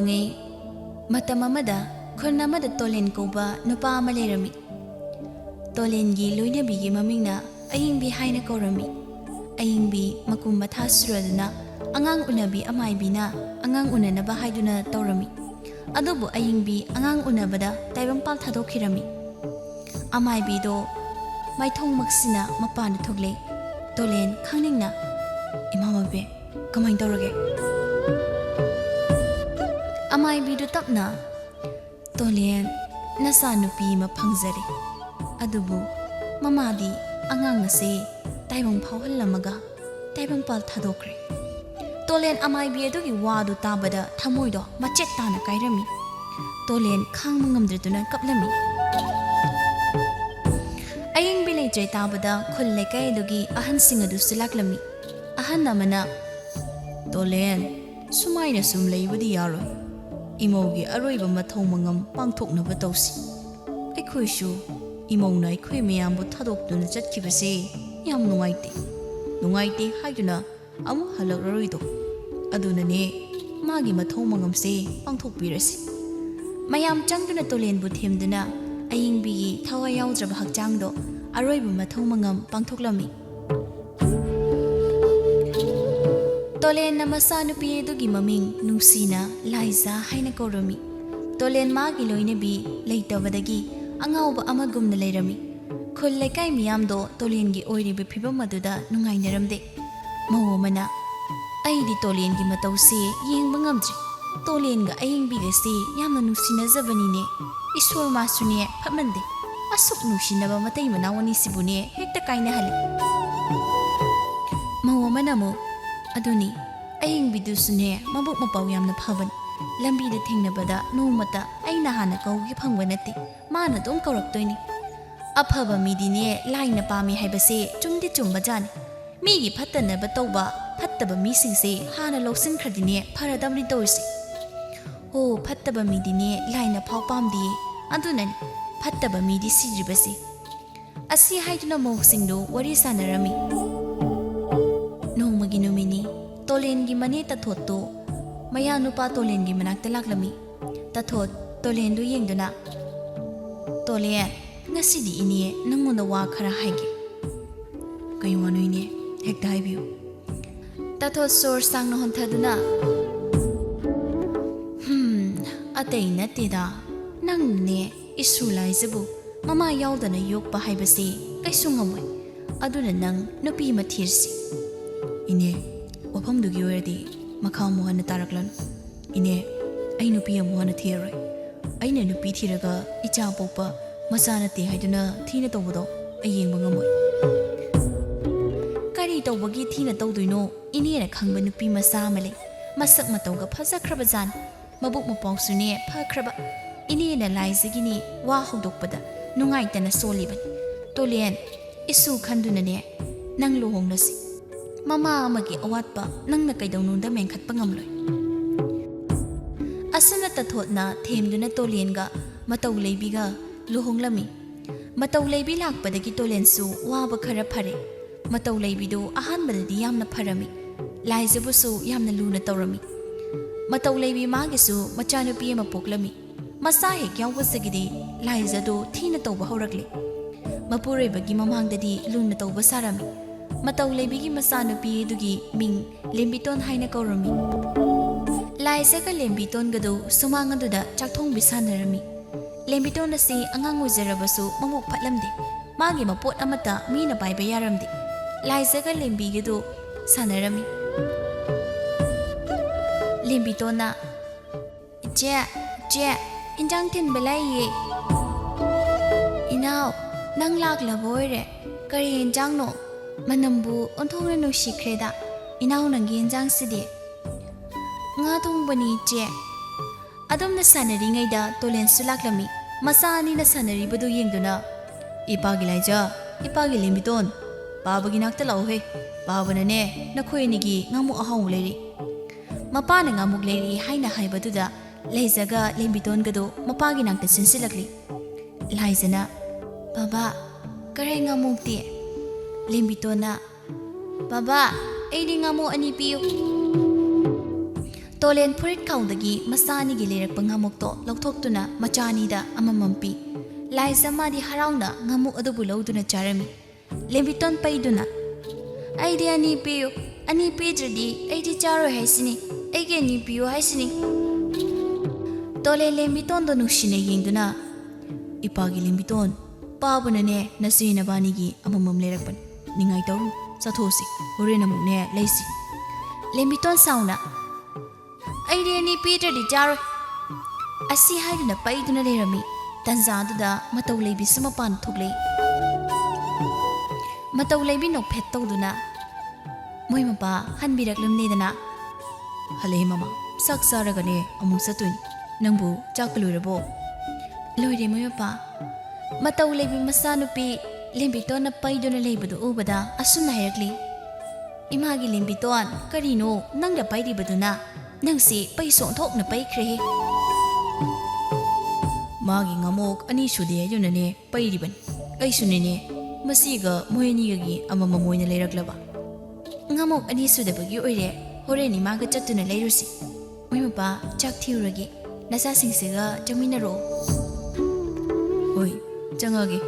Mamamangi Matamamada Kurnamada Tolen Koba Nupa Malerami Tolen gi Luina Bigi Mamina Aying behind a korami Aying be Makumata Suradana Angang Unabi Amai Bina Angang Unanaba Haiduna Torami Adobo Aying be Angang Unabada Taivampal Tadokirami Amai Bido Mai Tong Maxina Mapana Togle Tolen Kaningna Imamabe Kamain Dorage Amai Bido Tapna Tolen Nasa Nupi Mapangzari Adubu Mamadi Angang Nase Taibang Pauhalamaga Taibang Pal Tadokre Tolen Amai Biedogi Wadu Tabada Tamoido Machetana Kairami Tolen Kang Mangamdretuna Kaplami Aying Bilay Tabada Kullekai Dogi Ahan Singadu Silaklami Ahan Namana Tolen Sumaina Sumlay Wadi Yaro Imogi Aroiba Matong Mangam Pangtok Nabatosi Equishu Imona Equimiambo Tadok Duna Jatkibase Yam Nungaiti Haiduna Amu Halarido Adunane Magi Matong Mangam say Pangtok Birasi Mayam Jangduna Tolen Buthimduna Aying Bigi Tawayao Drabahak Jangdo Aroiba Matong Mangam Pangtok Lami Tolen namasa nupi dugi maming nungsina Liza haina korami Tolen magi loine bi leitabadagi angauba amagumna leirami Khul lekai miyamdo Tolen gi oiri bi phibam maduda nungainaramde mawamana aidi Tolen gi matausi yengba ngamdri Tolen ga aying bi gasi yamna nungsina zabanine Iswar masune phamande asuk nungsinaba matai manawani sibune hekta kaina hali mawamana mo Aduni, aying bidusune mabuk mapaw yamna phaban lambi da thingnabada nomata aina hana kaugi phangbanati mana dum kauraktoini aphaba midine laina pami haibase chumdi chumbajani migi phattanaba tawba phattaba misingse hana lawsin khradine pharadamri toisi ho phattaba midine laina phaw pamdi adunani phattaba midi sijibase asi haiduna moksingdo wari sanarami Ginumini Tolen gi mane tathoto maya nupa Tolen gi manak talaklami tathot Tolen du yengduna Tolen ngasidi ini nangonda wa khara haige kayuanu ini hekta haibiu tathot sor sang no honthaduna atei natida nangne isulai zebu mama yaudana yokpa haibasi kaisungamoi aduna nang nupi mathirsi Ine, wapam dugi werdi makau mohana taraklan. Ine, ay nupi mohana thiyaroy. Ay na nupi thiraga icha popa masana te haiduna thina tawbodo ay yengba ngamoy. Kari tawbagi thina tawdoino ine na khangba nupi masa male masak matawga phasakraba jan mabuk mapawsune phakraba ine na laizagini wa hawdokpada nungaitana soliban. Tolen isu khanduna ne nang luhongnasi. Mama amagi awatpa nangna kaidawnunda mengkhatpa ngamloi asana tathotna themduna Tolenga mataw leibiga luhonglami mataw leibi lakpadagi Tolensu waba khara phare mataw leibido ahanbadadi yamna pharami laizabusu yamna luna tawrami mataw leibi magisu machanupi ama poklami masa hek yawbasagidi laizado thina tawba haurakle mapureibagi mamangdadi luna tawba sarami Mataw leibigi masanupi dugi ming lembiton haina kaurami Laisa ka lembiton gado sumangaduda chakthong bisanarami Lembiton nasi angang uzarabasu mamuk patlamde magi mapot amata mina paiba yaramde Laisa ka lembi gado sanarami Lembiton na Je injang tin balai Inaw nang lak laboire kari injang no Manambu onthongna nusikreda inaw nangi enjang sidi nga thongbani che adamna sanari ngaida Tolen sulaklami masani na sanari badu yengduna ipagi laija ipagi lembiton babagi nakta lawhe babana ne nakhoi nigi ngamu ahaw leri mapana ngamuk leri haina haibaduda leizaga lembiton gado mapagi nakta sinsilakli laizana baba kare ngamukti Lembitona Baba, ay di nga mo ani piyo Tolen Purit Kaundagi, Masani Gilerak Pangamokto, Loktokuna, Machanida, Amamampi. Liza Madi Harauna, Namu Adubulo Duna Jaremy. Lembiton Paiduna. Idea Nipio, Ani Pedredi, Adi Jaro Haisini, again Nipio Haisini. Tole Lembiton Donushine Yinduna. Ipagi Lembiton, Babunane, Nasina Banigi, Amamam Lerapan, Ningaito, Satosi, Urinamune, Lacy. Lembiton Sauna. Idea ni Peter di Jaro. Asi Haiduna Paiduna Lerami, Tanzada, Mataulebi Sumapan Tugli. Mataulebi no petto duna. Moimapa, Hanbirak Lumnidana. Hale Mama, Saksaragane, Amusatun, Nambu, Chakalurabo. Lord Moyapa. Mataulebi Masanupi, Limbitona Paiduna Labadu Ubada, Asuna Herkli. Imagi Limbiton, Carino, Nanga Paidi Baduna. Nangsi, Paison talk na Paikre. Magi ngamok, Anishude, Yunane, Paidiban, Aisunine, Masiga, Moinigi, Amamoina Leraglava. Ngamok Anisudabagi Ore, Horeni Maga Chatuna Lerusi. Mimapa, Chak Tiragi, Nasa Singsiga, Jaminaro. Oi, Sangagi.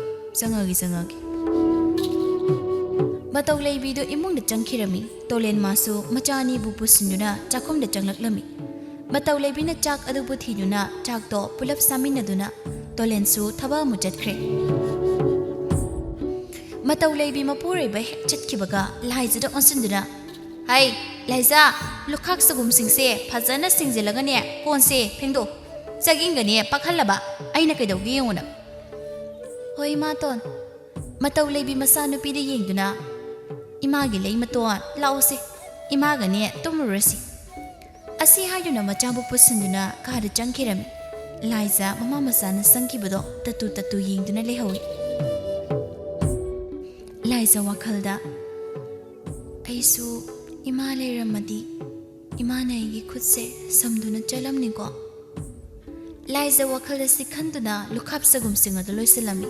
Mataulebi do imong da changkirami, Tolen Masu, Machani Bupusinduna, Chakum da Changlami. Mataulebi na chak adubuthiduna, Chak to Pulap Saminaduna, Tolen su Taba Mujatkre. Mataulebi Mapure by Chatkibaga, Liza da Onsinduna. Hai, Liza, Lukak Sagum Singse, Pazana Singzilagane, Ponse, Pendo, Sagingane, Pakalaba, Ainakado Giona. Hoi Maton, Mataulebi Masanu Pidi Yingduna. Imagi lay matoan, Laose, Imagane, Tomurasi. Asi Hayuna Machabu Pusinduna, Kada Jankirami. Liza, Mamma Sana Sankibudo, Tatu Yingduna Lehoy. Liza Wakalda Aisu, Imale Ramadi, Imana could say, Samduna Jalam Nigo. Liza Wakalda Sikanduna, look up Sagum Singer the Loisalami.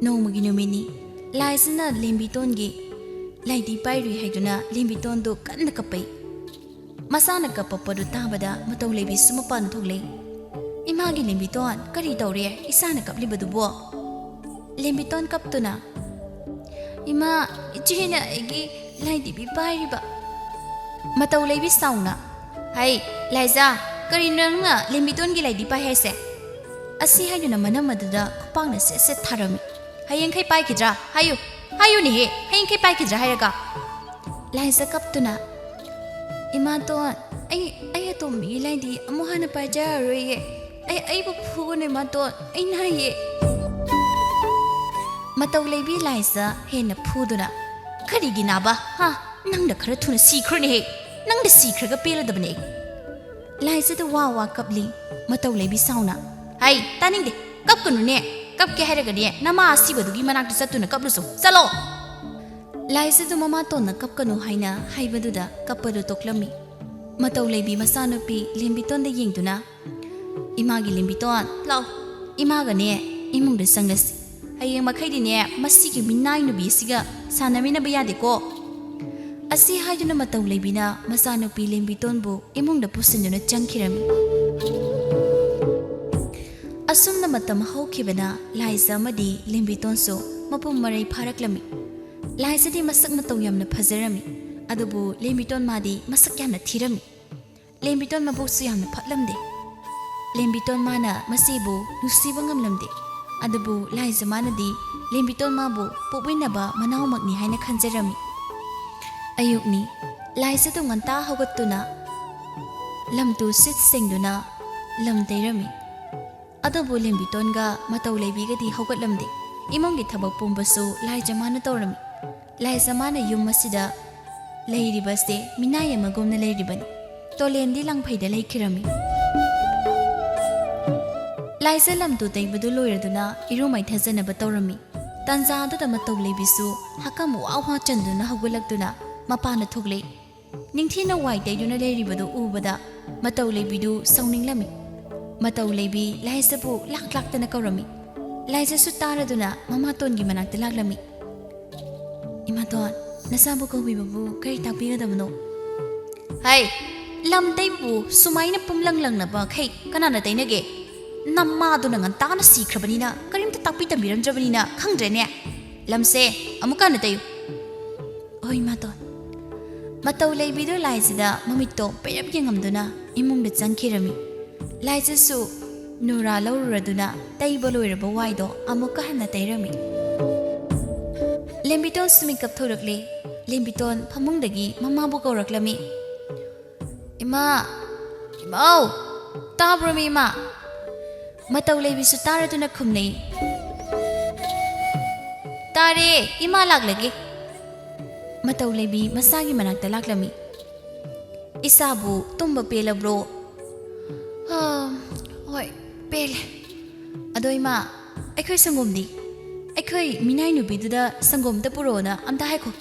No Maginumini. Laisana Limbitongi, Lady Piri Heduna, Limbiton do Kanakapai. Masana Kapapadu Tabada, Matolebi Sumapan Tole. Imagi Limbiton, Karitore, Isana Kap Libadubo. Limbiton Kaptuna. Ima, Ichina Egi, Lady Piriba. Matolebi Sauna. Hai, Liza, Karinanga, Limbitongi Lady Pahese. Asi Haduna Manamadada, Kupana set Tarami. Hayang kay Paikidra, hayo ni, hayang kay Paikidra Hayaga. Liza Kaptuna. Imaton, ay ato mi lady, amuhana pa jaroye. Ay pupuno maton, ay naye. Mataulebi Liza, hena puduna. Kariginaba, ha, nang da karatuna secret ni, nang da secret ka pila da bane. Liza da wawa kapli, Mataulebi sauna. Hay, taning de, kapkunu ne. Kap ke Haragade, Nama Sibadugi Manak Satuna Kapluso, Salo Liza do Mamaton, Kapkanu Haina, Haibaduda, Kapadu Toklami. Mataulebi Masanopi, Limbiton the Yingduna. Imagi Limbiton, Lau, Imagane, Imung the Sangas. Hayang Makadine, Masiki Minai no Bisiga, Sanamina Bayadiko. Asi Haiduna Mataulebina, Masanopi Limbiton Bu, Imung the Pusinuna Jankirami. Asum na matam hawkibana, Liza Madi, Limbiton so, Mapum Maray Paraklami. Liza di masak matoyam na Pazarami, Adubu, Limbiton Madi, Masakyam na Tirami. Limbiton Mabusuyam na Patlamde. Limbiton Mana, Masibu, Nusibangam Lamde. Adubu, Liza Manadi, Limbiton Mabu, Pupinaba, Manaw Magni Haina Kanjarami. Ayukni, Liza to Manta Hawatuna, Lamtu Sit Singduna, Lamderami. Adobo Limbitonga, Mataulebiga di Hogatlamde, Imongi Tabak Pumbaso, Liza Mana Torami, Liza Mana Yumasida, Lady Baste, Minaya Magomna Lady Bunny, Tolendi Lang Paida Lake Kirami. Liza Lam to take Baduloya Duna, Irumai Tazana Batorami, Tanza to the Mataulebisu, Hakamu Awa Chanduna Hogulak Mapana Togle. Ningtina White, they do not lady Badu Ubada, Mataulebidu, sounding Lami. Mataulebi, Liza Bu, Lak na Karami. Liza Sutara Duna, Mamaton Gimanak the Laglami. Imaton, Nasabu ko Bibu, Kay Tapiga Damno. Hai, lam taibu sumaina pumlang lang na ba kay kanana tainage? Namma do nangan ta na sikrabanina, karim ta takpi tambiram jabanina, khangdre ne. Lamse, amuka na tayo. Oy maton. Mataw laybido laizida mamito payap yengamduna imung da changkirami. Laizasu nura lauraduna taiba loiraba waido amuka hana tairami. Lembiton sumikap thorakle. Lembiton phamungdagi mamabu kauraklami. Ima, imau, tabro mi ima. Mataw laybisu taraduna khumnei. Tare, ima laglagi. Mataw laybi masagi manakta laklami. Isabu tumba pela bro. Hoy, pele. Ado ima, aikhoy sangomdi. Aikhoy minay nubiduda sangom da purona amta haiko.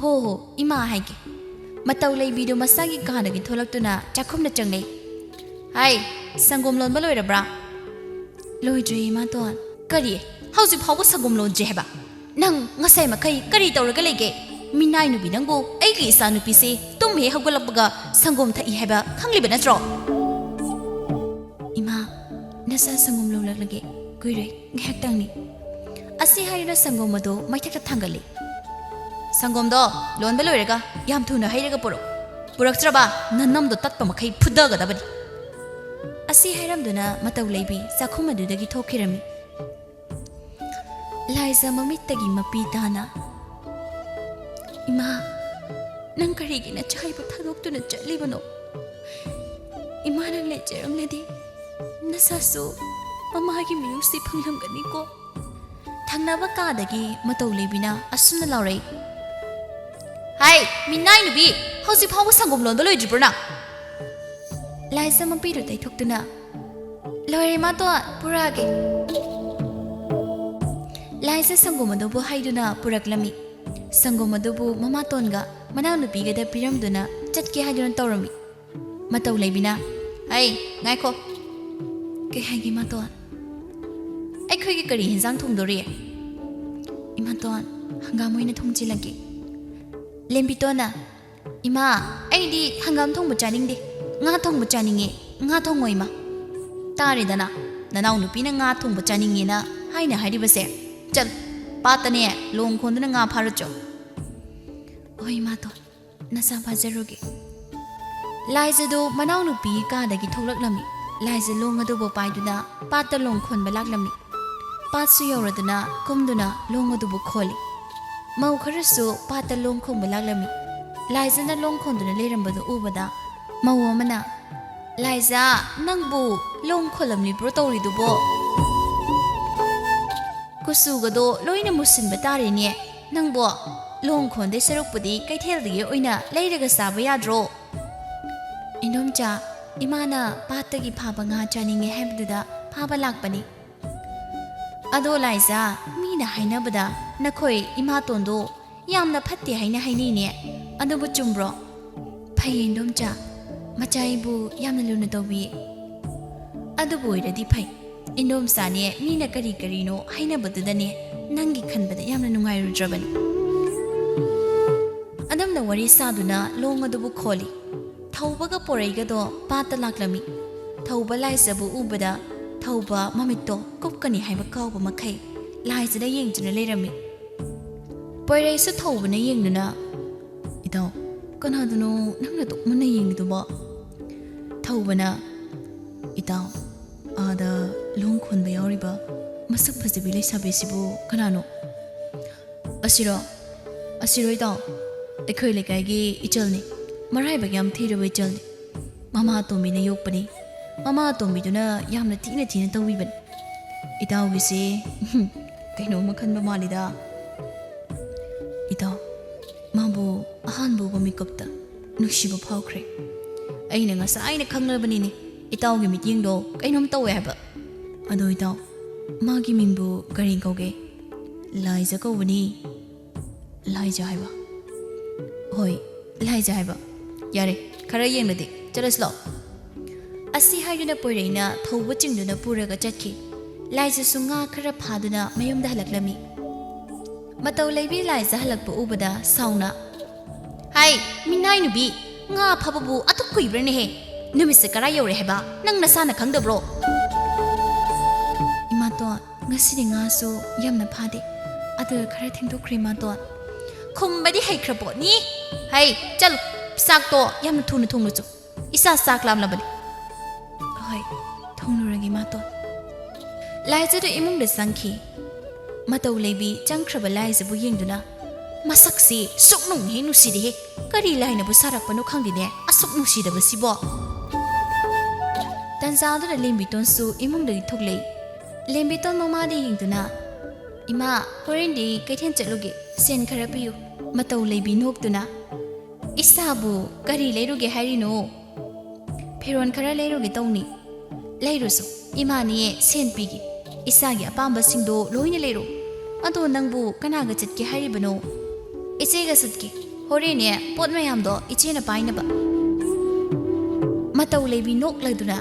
Ho, ima haike. Mataw laybido masagi kanagi tholakuna chakhumna changlei. Hai, sangom lon ba loirabra? Loidre ima ton. Kari, hausi phawu sangom lon je heba. Nang ngasai makai kari tawraga lege. Minay nubi nangbo aigi isa nubi se tumhe hagulapga sangom tha i heba khangli banatro. Ima, nasa sangom lo laglage. Kuire, nghaktang ni. Asi hairina sangom ado maithakta thangali. Sangom do lon ba loiraga yam thuna hairaga puro. Puraktraba nanam do tatpa makai phudaga dabani. Asi hairamduna mataw laybi sakhum adudagi thokirami. Laiza mamittagi mapi dana. Ima, nang karigi na chaibu thadoktu na chalibano. Ima nang lecheram ledi nasasu mamagi miyusi phanglamgani ko. Thangnaba kadagi mataw laybina asuna laurai. Hai, minay nubi, hausi phawu sangom lon ba loidribrona? Laiza mapiru taithoktuna. Loire mato purage. Laiza sangom adobu haiduna puraklami. Sangom adobu mamatonga manaw nupigada piramduna chatke haiduna tawrami. Mataw laybina. Hai, ngaiko. Kay haigi maton. Aikhoy gi kari hinjang thongdori. Imaton hangam oina thongchilagi. Lembitona. Ima, aidi hangam thongba chaningde. Nga thongba chaninge. Nga thongoi ma. Tari dana. Nanaw nupina nga thongba chaninge na haina hairibase. Chal. Patane long khonduna nga pharacho. Oi maton. Nasa bajaroge. Laiza do manaw nupi ka dagi tholaklami. Laiza long ado bo paiduna pata long khon balaklami. Patsu yoraduna kumduna long ado bo kholi. Mau kharasu pata long khon balaklami. Laiza na long khonduna lerambadu ubada. Mau amana. Laiza nangbu long kholamni bro tawridu bo. Kusugado loina musin batari ni. Nangbo long khonde sarukpudi kaithel oina leiraga saba yadro. Inomcha imana patagi phaba nga chaninge habduda phaba lakpani. Ado Laiza mina hainabada nakhoi imatondo yamna phatte haina haini ne. Adubu chumbro. Phai inomcha machaibu yamna luna tawbi. Adubu iradi phai. Inomsa ne mina kari kari no hainabada ne nangi khanbada yamna nungairudrabani. Adamna wari saduna long adubu kholi. Thaubaga poraiga do pata laklami. Thauba Laizabu ubada thauba mamito kopkani haiba kauba makai. Laiza da yengjuna lerami. Poirai su thauba na yengnuna. Ito, kanadano nangna tukmana yengnido ba? Thauba na. Ito, ada long khon ba yauriba. Masak fajabi laisabesibu kanano. Asiro ito. Ekhoi lekai ichalni. Marai bagyam thiraba ichalni. Mama tombi na yokpani. Mama tombi duna yamna tina tawiban. Itaw gisi kaino makhan ba malida. Itaw mabu ahanbu bamikopta nuksiba phawkhre. Aina ngasa aina khanglabani ni. Itaw gi meeting do kainom tawe haba. Ado itaw magi mingbu kari kauge. Laiza kawani. Laiza haiba. Hoi, Laiza haiba. Yare, khara yengladi. Chalaslo. Asi haiduna poiraina thauba chingduna puraga chatki. Laiza sunga khara phaduna mayumda halaklami. Mataw laybi Laiza halakpa ubada sauna. Hai, minay nubi. nga phababu atu kuibrane he numise kara yore heba nang nasana khangdabro imaton ngasidi nga so yamna phade adu khara thingdokri maton khumbadi haikhrapo ni hai chal sak to yamna thuna thunglu chu isa sak lam labani hoi thongnuragi maton laiju de imung de sangki matau lebi changkhraba laiju bu yengduna masaksi suknung he nusidi he kari laina bu sarakpanu khangdine asuk nusida ba sibo tanzadu de lembiton su imung de thoklei lembiton mama de yengduna ima horendi kaithen chatluge sen khara piyu matau lebi noktuna isabu kari leiruge harino phiron khara leiruge tawni leirusu imani sen pigi isagi apamba singdo loina leiru ado nangbu kanaga chitke haribano ichega sutki horene pot mayam do ichena paina ba matau lebi nok laduna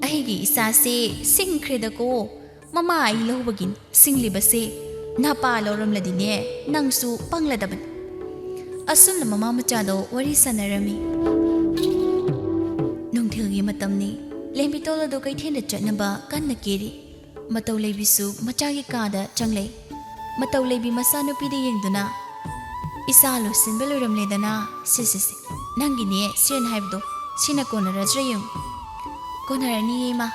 ahigi isase singkhreda ko mama ai lohbagin singlibase napa loram ladine nangsu pangladaban asumna mama machado wari sanarami nongthilgi matamni lembitolo do kaithenda chatnaba kanna keri matau lebisu machagi kada changlei matau lebi masanupi de yengduna isalo sinbeluram ledana sisisi nangine sen haibdo sina konara jrayum konarani ma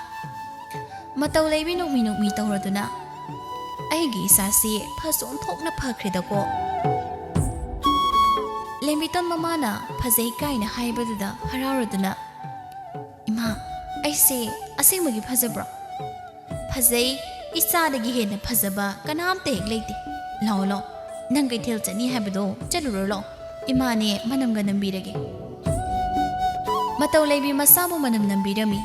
matau lebi nokmi tawraduna aigi isasi phason thokna phakreda ko lembiton mamana phazai kaina haibaduda hararaduna ima aise asengmagi phazabra phazai isadagi hena phazaba kanamte hek leite law law nang kai thel chani habdo chaluro lo imane manamga nambirage matau lebi masamu manam nambirami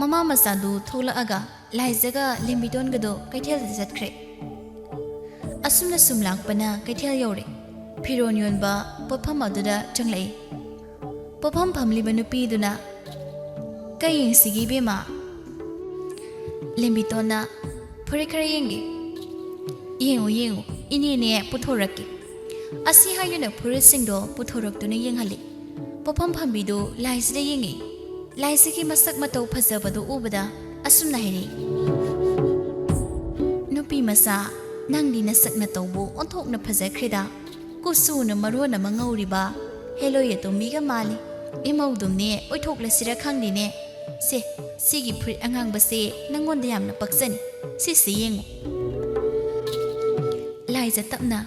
mama masadu thola aga laizaga lembiton gado kai thel jatkre asumna sumlakpana kai thel yore phiron yonba popham aduda changlei popham phamliba nupi duna kayeng sigi bema lembitona phorikhara yenge yengu ini ne puthorake asi hayuna phuri singdo puthorak tuna yenghali popham phambidu laisida yengi laisigi masak matau phajabadu ubada asumna heri nupi masa nangdi na sakna tawbu onthokna phajakreda kusuna marona mangauriba hello yatomiga mali imaudumne oithokla sira khangdine se sigi phri angang base nangonda yamna paksani si yengu laija tapna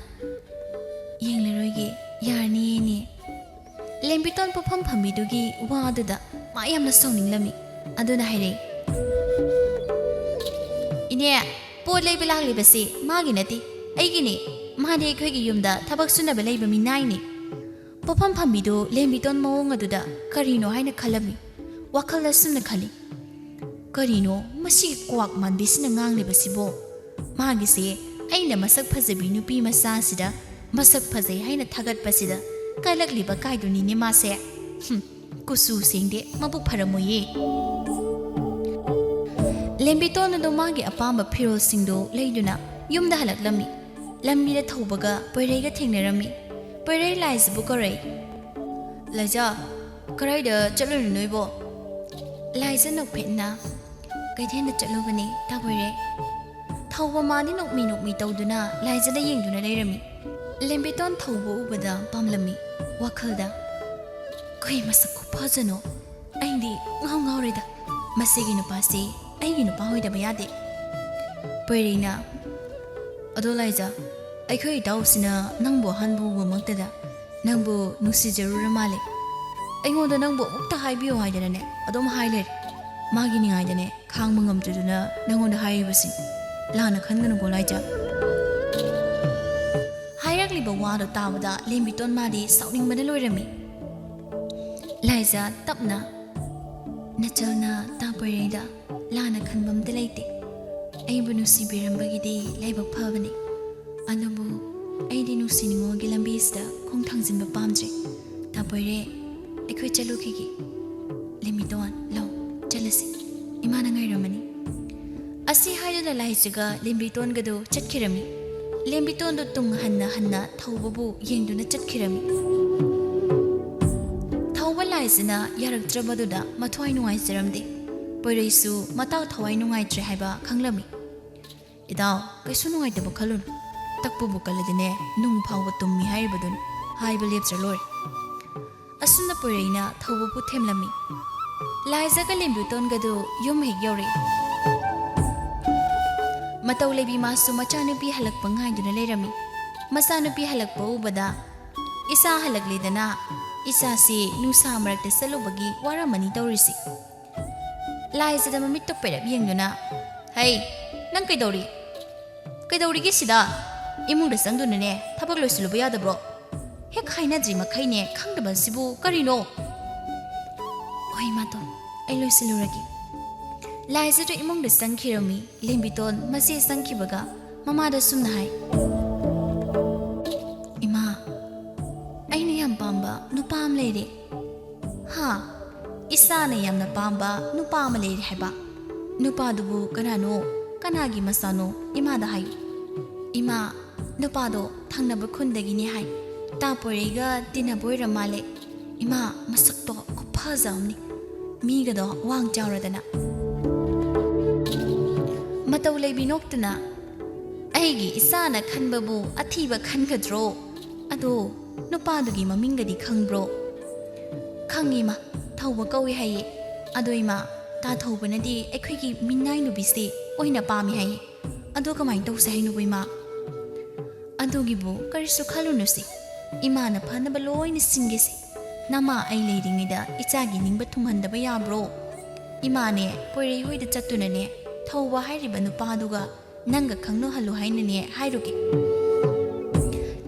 yengleroige yarni ni lembiton popham phambidugi waduda ma yamna sawninglami aduna haire ine pot lei belagli base magi nati aigini made khoigi yumda thabak sunaba leiba mi naini popham phambidu lembiton mawong aduda karino haina khalami wakal sumna khali karino masi kwak manbisina ngangle basibo magi se aina masak phajabi nupi masa sida masak phajai haina thagat pasida kalakliba kaiduni ni mase kusu singde mabuk pharamoye lembiton do magi apamba phiro singdo leiduna yumda halaklami lamira thaubaga poirega thengnarami poirei laisbu korai laija karai da chalun noibo laisa nok phetna kaithena chalubani taboire thauba mani nokmi tawduna laisa da yengduna leirami lembiton thaubo ubada pamlami wakhalda koi masak ko phajano aindi ngaureda masigi nu pasi aigi nu pahoida bayade poirina ado laija aikhoi dausina nangbo hanbu maktada nangbo nusi jarura male aingoda nangbo mukta haibiyo haidane adom haile magi ni haidane khang mangam tuduna nangonda haibasi lana khangana go laija hairakli ba wado tawada lembiton madi sauning mada loirami laija tapna nachalna tapareda lana khanbam de leite aibu nusi birambagidi laibak phabani anabu aidi nusi ningo gilambiista khong thangjinba pamjre tapoire aikhoi chalukigi lemidon law chalasi imana ngai ramani asi haidana laijaga lembiton gado chatkirami lembiton do tung hanna thaubabu yengduna chatkirami thauba लाइजना यारक्त्रबदुदा मथ्वाई नुंगाइजरमदे पोइरैसु मताव थवाई नुंगाइत्रे हाइबा खंगलमी इदाव कैसु नुंगाइतब खलुन तकपुबु कलदिने नुंग फावबा तुम्मी हाइबदुन हाइबा लेप्चर लोय असुना पोइरैना थौबु थेमलमी लाइजगा लेम्बुतोनगदु युम हेक यौरे मतौ लेबी मासु मचानुपी हलक्पा ngaiduna leirami masanupi halakpa ubada isa halakledana isa si nusa marakta salubagi waramani tawrisi laizada mamit to perap yengduna hey nang kaidori gi sida imungda sangduna ne thabak loisiluba yadabro hek haina ji makhaine khangdaba sibu karino oi maton ai loisiluragi laizada imungda sangkhirami lembiton masi sangkhibaga mamada sumna hai ima aina yam pamba nupa am leire ha isa ne yamna pamba nupa am leire haiba nupa dubu kanano kanagi masano ima da hai ima nupa do thangnaba khundagi ni hai ta porega tinaboira male ima masak to khupazamni miga do wang chawradana matau leibi noktuna aigi isana khanbabu athiba khangadro ado nupadugi mamingadi khangbro khangima thauba kawi haye adoima ta thaubanadi ekhoigi minnai nubisi oina pami haye ado kamai tawse hainu boima adogi bu karisu khalunusi imana phanaba loina singesi nama ai leiringida ichagi ningba thunghandaba yabro imane poirei hoida chattunane thauba hairiba nupaduga nanga khangno halu hainane hairuki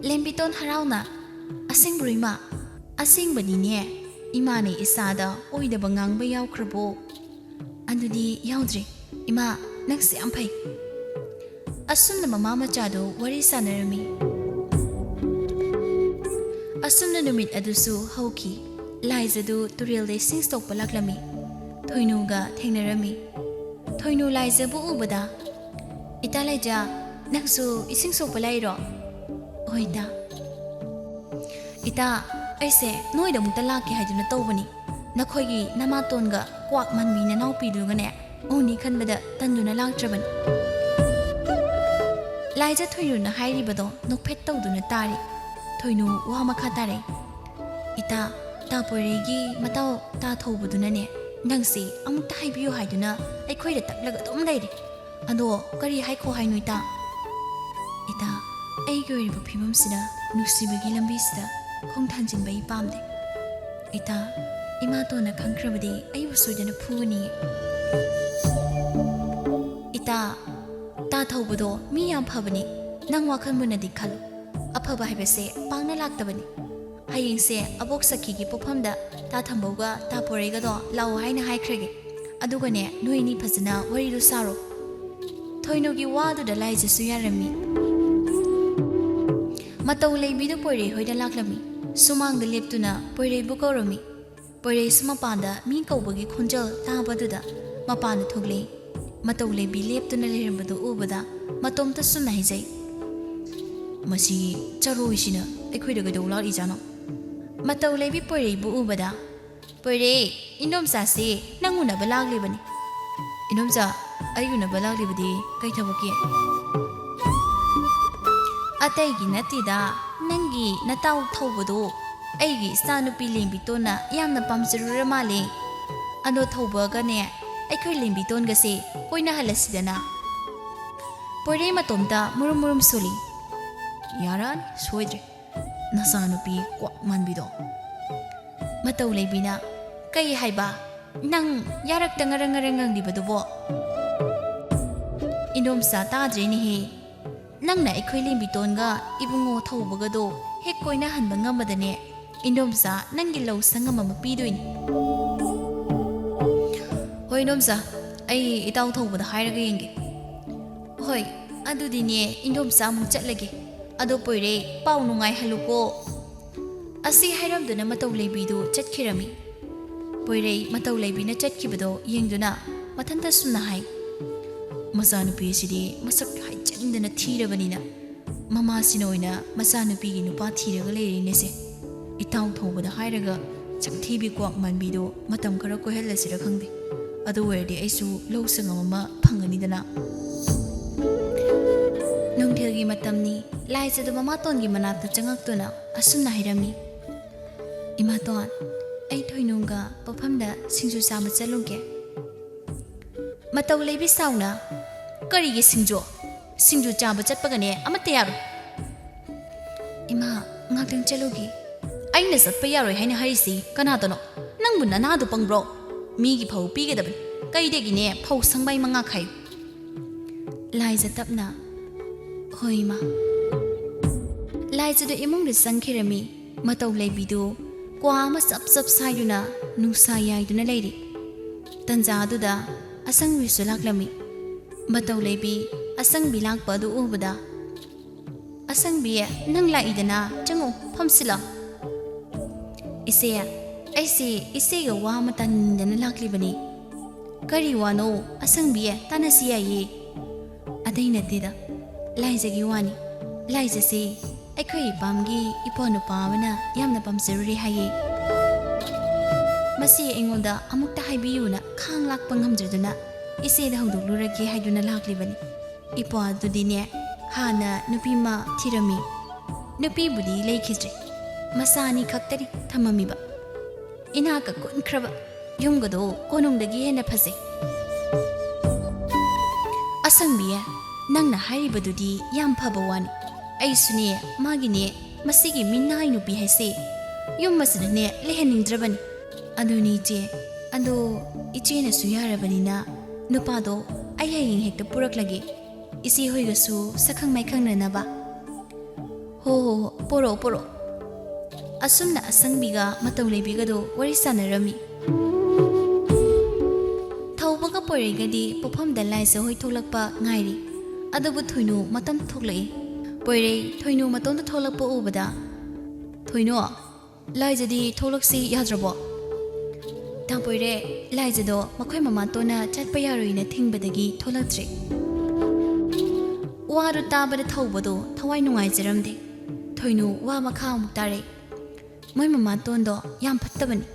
lembiton harauna asingbrima asingbadine imane isada oidaba ngangba yawkrabo andudi yawdre ima nangse amphai asumna mama machado wari sanarami asumna numit adusu hauki laizadu turelde singstok palaklami thoinuga thengnarami thoinu laizabu ubada italaija naksu ising so palairo oida ita aise noida mutala ki haiduna tawbani nakhoigi namatonga kwak manmina nawpiduga ne oni khanbada tanduna langtrabani laija thoinu na hairibado nokphet tawduna tari thoinu wa makha tare ita ta poregi mataw ta thobuduna ne nangsi amukta haibiyo haiduna aikhoida taklaga dom leire ado kari haikho hainuita ita aigi oiribu phimamsida nusibagi lambisida khongthanjinbai pamde ita imatona khangkrabadi aibu soidana phugani ita ta thaubudo mi yam phabani nang wakhal munadi khal aphaba haibase pangna laktabani hayingse abok sakigi pofamda ta thambauga ta porega do law haina haikrege adugane noini phajana waridu saro thoinogi wadu da laije suyarami matau leibidu poire hoida laklami sumang da leptuna poire bukorami poire sumapanda mi kaubagi khunjal tabaduda mapana thogle matau leibi leptuna lerambadu ubada matomta sunna hijai masi charoisina ekhoidaga dawlar ijano matau leibi poire bu ubada poire inom sase nanguna balagli bani inom sa ayuna balagli badi kai thabaki ataigi natida nangi nataw thawbado aigi sanupi lembitona yamna pamjurura male ano thawbaga ne aikhoi lembiton ga se koina halasidana poire matomta murum soli yaran soidre nasanupi kwak manbido matau leibina kai haiba nang yarak tangarang dibadubo inom sa tadre ni he nangna aikhoi lembitonga ibungo thawbagado hek koina hanba ngamadane inom sa nangi law sangama mapidoini hoi inom sa ai itaw thawbada hairaga yenge hoi adudine inom sa mu chatlage ado poire pau nungai haluko asi hairamduna matau leibidu chatkhirami poire matau leibina chatkibado yengduna mathanta sunna hai masanupi sidi masak hai chandana thirabanina mama sinoina masanupi gi nupa thiraga leirine se itaw thobada hairaga ꯆꯛꯊꯤꯕꯤ ꯀ꯭ꯋꯥꯛ ꯃꯥꯟꯕꯤꯗꯣ ꯃꯇꯝ ꯈꯔ ꯀꯣꯏꯍꯜꯂꯁꯤꯔ ꯈꯪꯗꯦ ꯑꯗꯨ ꯑꯣꯏꯔꯗꯤ ꯑꯩꯁꯨ ꯂꯧ ꯁꯪꯒꯝ ꯑꯃ ꯐꯪꯒꯅꯤꯗꯅ ꯅꯨꯡꯊꯤꯜꯒꯤ ꯃꯇꯝꯅꯤ ꯂꯥꯏꯖꯗꯨ ꯃꯃꯥꯇꯣꯟꯒꯤ ꯃꯅꯥꯛꯇ ꯆꯪꯉꯛꯇꯨꯅ ꯑꯁꯨꯝꯅ ꯍꯥꯏꯔꯝꯃꯤ ꯏꯃꯥꯇꯣꯟ ꯑꯩ ꯊꯣꯏꯅꯨꯡꯒ ꯄꯣꯐꯝꯗ ꯁꯤꯡꯖꯨ ꯆꯥꯕ ꯆꯠꯂꯨꯒꯦ ꯃꯇꯧ ꯂꯩꯕꯤ ꯁꯥꯎꯅ ꯀꯔꯤꯒꯤ ꯁꯤꯡꯖꯨ ꯆꯥꯕ ꯆꯠꯄꯒꯅꯦ ꯑꯃꯠꯇ ꯌꯥꯔꯣꯏ ꯏꯃꯥ ꯉꯥꯛꯇꯪ ꯆꯠꯂꯨꯒꯦ ꯑꯩꯅ ꯆꯠꯄ ꯌꯥꯔꯣꯏ ꯍꯥꯏꯅ ꯍꯥꯏꯔꯤꯁꯤ ꯀꯅꯥꯗꯅꯣ ꯅꯪꯕꯨ ꯅꯅꯥꯗꯨ ꯄꯪꯕ꯭ꯔꯣ ꯃꯤꯒꯤ ꯐꯧ ꯄꯤꯒꯗꯕꯅꯤ ꯀꯩꯗꯒꯤꯅꯦ ꯐꯧ ꯁꯪꯕꯥꯏ 5 ꯈꯥꯏꯌꯨ ꯂꯥꯏꯖ ꯇꯞꯅ ꯍꯣꯏ ꯏꯃꯥ ꯂꯥꯏꯖꯗꯨ ꯏꯃꯨꯡꯗ ꯆꯪꯈꯤꯔꯝꯃꯤ ꯃꯇꯧ ꯂꯩꯕꯤꯗꯨ ꯀ꯭ꯋꯥ ꯑꯃ ꯆꯞ ꯆꯞ ꯁꯥꯏꯗꯨꯅ ꯅꯨꯡꯁꯥ ꯌꯥꯏꯗꯨꯅ ꯂꯩꯔꯤ ꯇꯟꯖꯥ ꯑꯗꯨꯗ ꯑꯁꯪꯕꯤꯁꯨ ꯂꯥꯛꯂꯝꯃꯤ ꯃꯇꯧ ꯂꯩꯕꯤ ꯑꯁꯪꯕꯤ ꯂꯥꯛꯄ ꯑꯗꯨ ꯎꯕꯗ ꯑꯁꯪꯕꯤ ꯅꯪ ꯂꯥꯛꯏꯗꯅ ꯆꯪꯉꯨ ꯐꯝꯁꯤꯜꯂꯣ ꯏꯆꯦ ꯑꯩꯁꯦ ꯏꯆꯦꯒ ꯋꯥ ꯑꯃ ꯇꯥꯅꯤꯡꯗꯅ ꯂꯥꯛꯂꯤꯕꯅꯤ ꯀꯔꯤ ꯋꯥꯅꯣ ꯑꯁꯪꯕꯤ ꯇꯥꯟꯅꯁꯤ ꯌꯥꯏꯌꯦ ꯑꯇꯩ ꯅꯠꯇꯦꯗ ꯂꯥꯏꯖꯒꯤ ꯋꯥꯅꯤ ꯂꯥꯏꯖꯁꯦ ꯑꯩꯈꯣꯏ ꯏꯄꯥꯝꯒꯤ ꯏꯄ꯭ꯋꯥ ꯅꯨꯄꯥ ꯑꯃꯅ ꯌꯥꯝꯅ ꯄꯥꯝꯖꯔꯨꯔꯦ ꯍꯥꯏꯌꯦ ꯃꯁꯤ ꯑꯩꯉꯣꯟꯗ ꯑꯃꯨꯛꯇ ꯍꯥꯏꯕꯤꯌꯨꯅ ꯈꯥꯡ ꯂꯥꯛꯄ ꯉꯝꯗ꯭ꯔꯗꯨꯅ ꯏꯆꯦꯗ ꯍꯧꯗꯣꯛꯂꯨꯔꯒꯦ ꯍꯥꯏꯗꯨꯅ ꯂꯥꯛꯂꯤꯕꯅꯤ ꯏꯄ꯭ꯋꯥ ꯑꯗꯨꯗꯤꯅꯦ ꯍꯥꯟꯅ ꯅꯨꯄꯤ ꯑꯃ ꯊꯤꯔꯝꯃꯤ ꯅꯨꯄꯤꯕꯨꯗꯤ ꯂꯩꯈꯤꯗ꯭ꯔꯦ ꯃꯆꯥ 2 ꯈꯛꯇꯅꯤ ꯊꯝꯃꯝꯃꯤꯕ ꯏꯅꯥꯛꯀ ꯀꯨꯟꯈ꯭ꯔꯕ ꯌꯨꯝꯒꯗꯣ ꯀꯣꯅꯨꯡꯗꯒꯤ ꯍꯦꯟꯅ ꯐꯖꯩ ꯑꯁꯪꯕꯤ ꯅꯪꯅ ꯍꯥꯏꯔꯤꯕꯗꯨꯗꯤ ꯌꯥꯝ ꯐꯕ ꯋꯥꯅꯤ ꯑꯩꯁꯨꯅꯦ ꯃꯥꯒꯤꯅꯦ ꯃꯁꯤꯒꯤ ꯃꯤꯅꯥꯏ ꯅꯨꯄꯤ ꯍꯥꯏꯁꯦ ꯌꯨꯝ ꯑꯁꯤꯗꯅꯦ ꯂꯩꯍꯟꯅꯤꯡꯗ꯭ꯔꯕꯅꯤ ꯑꯗꯨꯅꯤ ꯏꯆꯦ ꯑꯗꯣ ꯏꯆꯦꯅꯁꯨ ꯌꯥꯔꯕꯅꯤꯅ ꯅꯨꯄꯥꯗꯣ ꯑꯩ ꯍꯌꯦꯡ ꯍꯦꯛꯇ ꯄꯨꯔꯛꯂꯒꯦ ꯏꯆꯦ ꯍꯣꯏꯒꯁꯨ ꯁꯛꯈꯪ ꯃꯥꯏꯈꯪꯅꯅꯕ ꯍꯣ ꯄꯣꯔꯛꯑꯣ ꯑꯁꯨꯝꯅ ꯑꯁꯪꯕꯤꯒ ꯃꯇꯧ ꯂꯩꯕꯤꯒꯗꯣ ꯋꯥꯔꯤ ꯁꯥꯟꯅꯔꯝꯃꯤ ꯊꯧꯕꯒ ꯄꯣꯏꯔꯩꯒꯗꯤ ꯄꯣꯐꯝꯗ ꯂꯥꯏꯖ ꯍꯣꯏ ꯊꯣꯛꯂꯛꯄ ꯉꯥꯏꯔꯤ ꯑꯗꯨꯕꯨ ꯊꯣꯏꯅꯨ ꯃꯇꯝ ꯊꯣꯛꯂꯛꯏ ꯄꯣꯏꯔꯩ ꯊꯣꯏꯅꯨ ꯃꯇꯣꯝꯗ ꯊꯣꯛꯂꯛꯄ ꯎꯕꯗ ꯊꯣꯏꯅꯨ ꯂꯥꯏꯖꯗꯤ ꯊꯣꯛꯂꯛꯁꯤ ꯌꯥꯗ꯭ꯔꯕꯣ ꯄꯣꯏꯔꯦ ꯂꯥꯏꯖꯗꯣ ꯃꯈꯣꯏ ꯃꯃꯥꯇꯣꯟꯅ ꯆꯠꯄ ꯌꯥꯔꯣꯏꯅ ꯊꯤꯡꯕꯗꯒꯤ ꯊꯣꯛꯂꯛꯇ꯭ꯔꯦ ꯋꯥꯗꯨ ꯇꯥꯕꯗ ꯊꯧꯕꯗꯣ ꯊꯋꯥꯏ ꯅꯨꯡꯉꯥꯏꯖꯔꯝꯗꯦ ꯊꯣꯏꯅꯨ ꯋꯥ ꯃꯈꯥ ꯑꯃꯨꯛ ꯇꯥꯔꯦ ꯃꯣꯏ ꯃꯃꯥꯇꯣꯟꯗꯣ ꯌꯥꯝ ꯐꯠꯇꯕꯅꯤ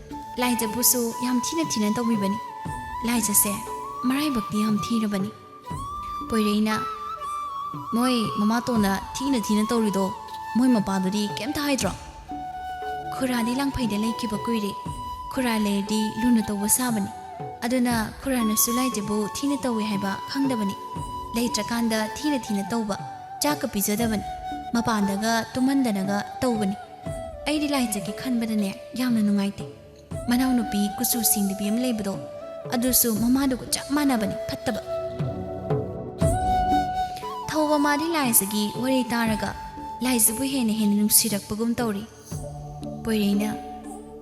ꯂꯥꯏꯖꯕꯨꯁꯨ ꯌꯥꯝ ꯊꯤꯅ ꯇꯧꯕꯤꯕꯅꯤ ꯂꯥꯏꯖꯁꯦ ꯃꯔꯥꯏꯕꯛꯇꯤ ꯌꯥꯝ ꯊꯤꯔꯕꯅꯤ ꯄꯣꯏꯔꯩꯅ ꯃꯣꯏ ꯃꯃꯥꯇꯣꯟꯅ ꯊꯤꯅ ꯇꯧꯔꯤꯗꯣ ꯃꯣꯏ ꯃꯄꯥꯗꯨꯗꯤ ꯀꯩꯝꯇ ꯍꯥꯏꯗ꯭ꯔꯣ ꯈꯨꯔꯥꯗꯤ ꯂꯥꯡꯐꯩꯗ ꯂꯩꯈꯤꯕ ꯀꯨꯏꯔꯦ ꯈꯨꯔꯥ ꯂꯩꯔꯗꯤ ꯂꯨꯅ ꯇꯧꯕ ꯁꯥꯕꯅꯤ ꯑꯗꯨꯅ ꯈꯨꯔꯥꯅꯁꯨ ꯂꯥꯏꯖꯕꯨ ꯊꯤꯅ ꯇꯧꯋꯦ ꯍꯥꯏꯕ ꯈꯪꯗꯕꯅꯤ ꯂꯩꯇ꯭ꯔꯀꯥꯟꯗ ꯊꯤꯅ ꯇꯧꯕ ꯆꯥꯛꯀ ꯄꯤꯖꯗꯕꯅꯤ ꯃꯄꯥꯟꯗꯒ ꯇꯨꯝꯍꯟꯗꯅꯒ ꯇꯧꯕꯅꯤ ꯑꯩꯗꯤ ꯂꯥꯏꯖꯒꯤ ꯈꯟꯕꯗꯅꯦ ꯌꯥꯝꯅ ꯅꯨꯡꯉꯥꯏꯇꯦ ꯃꯅꯥꯎꯅꯨꯄꯤ ꯀꯨꯆꯨ ꯁꯤꯡꯗꯕꯤ ꯑꯃ ꯂꯩꯕꯗꯣ ꯑꯗꯨꯁꯨ ꯃꯃꯥꯗꯨꯒ ꯆꯞ ꯃꯥꯟꯅꯕꯅꯤ ꯐꯠꯇꯕ ꯊꯧꯕ ꯃꯥꯗꯤ ꯂꯥꯏꯖꯒꯤ ꯋꯥꯔꯤ ꯇꯥꯔꯒ ꯂꯥꯏꯖꯕꯨ ꯍꯦꯟꯅ ꯅꯨꯡꯁꯤꯔꯛꯄꯒꯨꯝ ꯇꯧꯔꯤ ꯄꯣꯏꯔꯩꯅ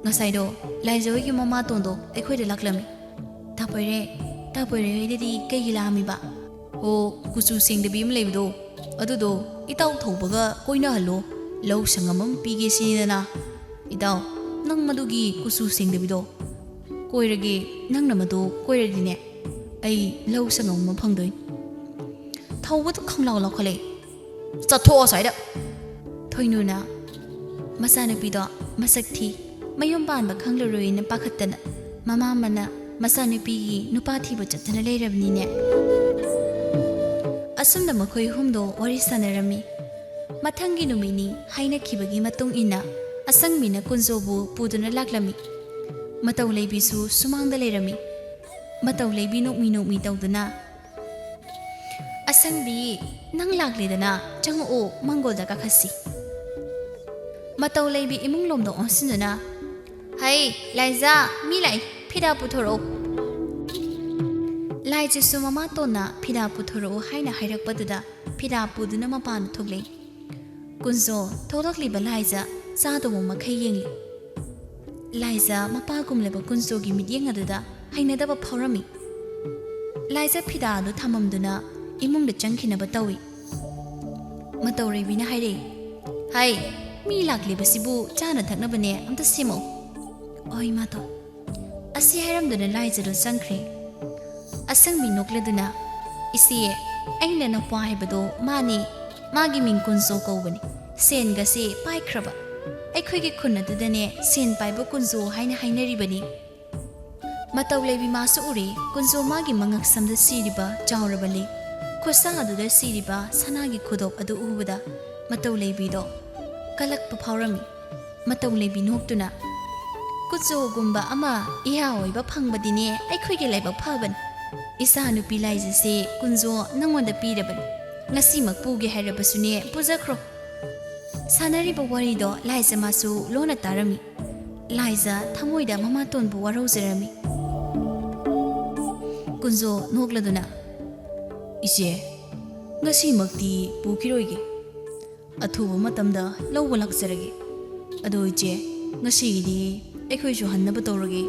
ꯉꯁꯥꯏꯗꯣ ꯂꯥꯏꯖ ꯍꯣꯏꯒꯤ ꯃꯃꯥꯇꯣꯟꯗꯣ ꯑꯩꯈꯣꯏꯗ ꯂꯥꯛꯂꯝꯃꯤ ꯇꯥꯄꯣꯏꯔꯩ ꯍꯣꯏꯗꯗꯤ ꯀꯩꯒꯤ ꯂꯥꯛꯑꯝꯃꯤꯕ ꯍꯣ ꯀꯨꯆꯨ ꯁꯦꯡꯗꯕꯤ ꯑꯃ ꯂꯩꯕꯗꯣ ꯑꯗꯨꯗꯣ ꯏꯇꯥꯎ ꯊꯧꯕꯒ ꯀꯣꯏꯅꯍꯜꯂꯣ ꯂꯧ ꯁꯪꯒꯝ ꯑꯃ ꯄꯤꯒꯦ ꯁꯤꯅꯤꯗꯅ ꯏꯇꯥꯎ ꯅꯪ ꯃꯗꯨꯒꯤ ꯀꯨꯆꯨ ꯁꯦꯡꯗꯕꯤꯗꯣ ꯀꯣꯏꯔꯒꯦ ꯅꯪꯅ ꯃꯗꯨ ꯀꯣꯏꯔꯗꯤꯅꯦ ꯑꯩ ꯂꯧ ꯁꯪꯒꯝ ꯑꯃ ꯐꯪꯗꯣꯏꯅꯤ ꯊꯧꯕꯗꯣ ꯈꯪꯂꯥꯎ ꯂꯥꯎꯈꯠꯂꯛꯏ ꯆꯠꯊꯣꯛꯑꯣ ꯑꯁ꯭ꯋꯥꯏꯗ ꯊꯣꯏꯅꯨꯅ ꯃꯆꯥꯅꯨꯄꯤꯗꯣ ꯃꯁꯛ ꯊꯤ ꯃꯌꯨꯝ ꯄꯥꯟꯕ ꯈꯪꯂꯔꯣꯏꯅ ꯄꯥꯈꯠꯇꯅ ꯃꯃꯥ ꯑꯃꯅ ꯃꯆꯥꯅꯨꯄꯤꯒꯤ ꯅꯨꯄꯥ ꯊꯤꯕ ꯆꯠꯇꯅ ꯂꯩꯔꯕꯅꯤꯅꯦ ꯑꯁꯨꯝꯅ ꯃꯈꯣꯏ ꯑꯍꯨꯝꯗꯣ ꯋꯥꯔꯤ ꯁꯥꯟꯅꯔꯝꯃꯤ ꯃꯊꯪꯒꯤ ꯅꯨꯃꯤꯠꯅꯤ ꯍꯥꯏꯅꯈꯤꯕꯒꯤ ꯃꯇꯨꯡ ꯏꯟꯅ ꯑꯁꯪꯕꯤꯅ ꯀꯨꯟꯖꯣꯕꯨ ꯄꯨꯗꯨꯅ ꯂꯥꯛꯂꯝꯃꯤ ꯃꯇꯧ ꯂꯩꯕꯤꯁꯨ ꯁꯨꯃꯥꯡꯗ ꯂꯩꯔꯝꯃꯤ ꯃꯇꯧ ꯂꯩꯕꯤ ꯅꯣꯛꯃꯤ ꯇꯧꯗꯨꯅ ꯑꯁꯪꯕꯤ ꯅꯪ ꯂꯥꯛꯂꯤꯗꯅ ꯆꯪꯉꯛꯑꯣ ꯃꯪꯒꯣꯜꯗ ꯀꯥꯈꯠꯁꯤ ꯃꯇꯧ ꯂꯩꯕꯤ ꯏꯃꯨꯡ ꯂꯣꯝꯗ ꯑꯣꯟꯁꯤꯟꯗꯨꯅ ꯍꯩ ꯂꯥꯏꯖꯥ ꯃꯤ ꯂꯥꯛꯏ ꯐꯤꯗꯥ ꯄꯨꯊꯣꯔꯛꯑꯣ ꯂꯥꯏꯖꯁꯨ ꯃꯃꯥꯇꯣꯟꯅ ꯐꯤꯗꯥ ꯄꯨꯊꯣꯔꯛꯑꯣ ꯍꯥꯏꯅ ꯍꯥꯏꯔꯛꯄꯗꯨꯗ ꯐꯤꯗꯥ ꯄꯨꯗꯨꯅ ꯃꯄꯥꯟꯗ ꯊꯣꯛꯂꯛꯏ ꯀꯨꯟꯖꯣ ꯊꯣꯛꯂꯛꯂꯤꯕ ꯂꯥꯏꯖ ꯆꯥꯗꯧꯕ ꯃꯈꯩ ꯌꯦꯡꯂꯤ ꯂꯥꯏꯖ ꯃꯄꯥꯒꯨꯝꯂꯕ ꯀꯨꯟꯖꯣꯒꯤ ꯃꯤꯠꯌꯦꯡ ꯑꯗꯨꯗ ꯍꯩꯅꯗꯕ ꯐꯥꯎꯔꯝꯃꯤ ꯂꯥꯏꯖ ꯐꯤꯗꯥ ꯑꯗꯨ ꯊꯝꯃꯝꯗꯨꯅ ꯏꯃꯨꯡꯗ ꯆꯪꯈꯤꯅꯕ ꯇꯧꯏ ꯃꯇꯧ ꯂꯩꯕꯤꯅ ꯍꯥꯏꯔꯛꯏ ꯍꯥꯏ ꯃꯤ ꯂꯥꯛꯂꯤꯕꯁꯤꯕꯨ ꯆꯥꯅ ꯊꯛꯅꯕꯅꯦ ꯑꯝꯇ ꯁꯦꯝꯃꯛꯎ ꯍꯣꯏ ꯏꯃꯥꯇꯣꯟ ꯑꯁꯤ ꯍꯥꯏꯔꯝꯗꯨꯅ ꯂꯥꯏꯖꯗꯨ ꯆꯪꯈ꯭ꯔꯦ ꯑꯁꯪꯕꯤ ꯅꯣꯛꯂꯗꯨꯅ ꯏꯆꯦ ꯑꯩꯅ ꯅꯄ꯭ꯋꯥ ꯍꯥꯏꯕꯗꯣ ꯃꯥꯅꯤ ꯃꯥꯒꯤ ꯃꯤꯡ ꯀꯨꯟꯖꯣ ꯀꯧꯕꯅꯤ ꯁꯦꯟꯒꯁꯦ ꯄꯥꯏꯈ꯭ꯔꯕ ꯑꯩꯈꯣꯏꯒꯤ ꯈꯨꯟ ꯑꯗꯨꯗꯅꯦ ꯁꯦꯟ ꯄꯥꯏꯕ ꯀꯨꯟꯖꯣ ꯍꯥꯏꯅ ꯍꯥꯏꯅꯔꯤꯕꯅꯤ ꯃꯇꯧ ꯂꯩꯕꯤ ꯃꯥꯁꯨ ꯎꯔꯦ ꯀꯨꯟꯖꯣ ꯃꯥꯒꯤ ꯃꯉꯛꯁꯝꯗ ꯁꯤꯔꯤꯕ ꯆꯥꯎꯔꯕ ꯂꯩ ꯈꯨꯠꯁꯥ ꯑꯗꯨꯗ ꯁꯤꯔꯤꯕ ꯁꯅꯥꯒꯤ ꯈꯨꯗꯣꯞ ꯑꯗꯨ ꯎꯕꯗ ꯃꯇꯧ ꯂꯩꯕꯤꯗꯣ ꯀꯂꯛꯄ ꯐꯥꯎꯔꯝꯃꯤ ꯃꯇꯧ ꯂꯩꯕꯤ ꯅꯣꯛꯇꯨꯅ ꯀꯨꯟꯖꯣꯒꯨꯝꯕ ꯑꯃ ꯏꯍꯥ ꯑꯣꯏꯕ ꯐꯪꯕꯗꯤꯅꯦ ꯑꯩꯈꯣꯏꯒꯤ ꯂꯥꯏꯕꯛ ꯐꯕꯅꯤ ꯏꯆꯥ ꯅꯨꯄꯤ ꯂꯥꯏꯖꯁꯦ ꯀꯨꯟꯖꯣ ꯅꯪꯉꯣꯟꯗ ꯄꯤꯔꯕꯅꯤ ꯉꯁꯤꯃꯛ ꯄꯨꯒꯦ ꯍꯥꯏꯔꯕꯁꯨꯅꯦ ꯄꯨꯖꯈ꯭ꯔꯣ ꯁꯥꯟꯅꯔꯤꯕ ꯋꯥꯔꯤꯗꯣ ꯂꯥꯏꯖ ꯃꯥꯁꯨ ꯂꯣꯟꯅ ꯇꯥꯔꯝꯃꯤ ꯂꯥꯏꯖ ꯊꯃꯣꯏꯗ ꯃꯃꯥꯇꯣꯟꯕꯨ ꯋꯥꯔꯧꯖꯔꯝꯃꯤ ꯀꯨꯟꯖꯣ ꯅꯣꯛꯂꯗꯨꯅ ꯏꯆꯦ ꯉꯁꯤꯃꯛꯇꯤ ꯄꯨꯈꯤꯔꯣꯏꯒꯦ ꯑꯊꯨꯕ ꯃꯇꯝꯗ ꯂꯧꯕ ꯂꯥꯛꯆꯔꯒꯦ ꯑꯗꯣ ꯏꯆꯦ ꯉꯁꯤꯒꯤꯗꯤ ꯑꯩꯈꯣꯏꯁꯨ ꯍꯟꯅꯕ ꯇꯧꯔꯒꯦ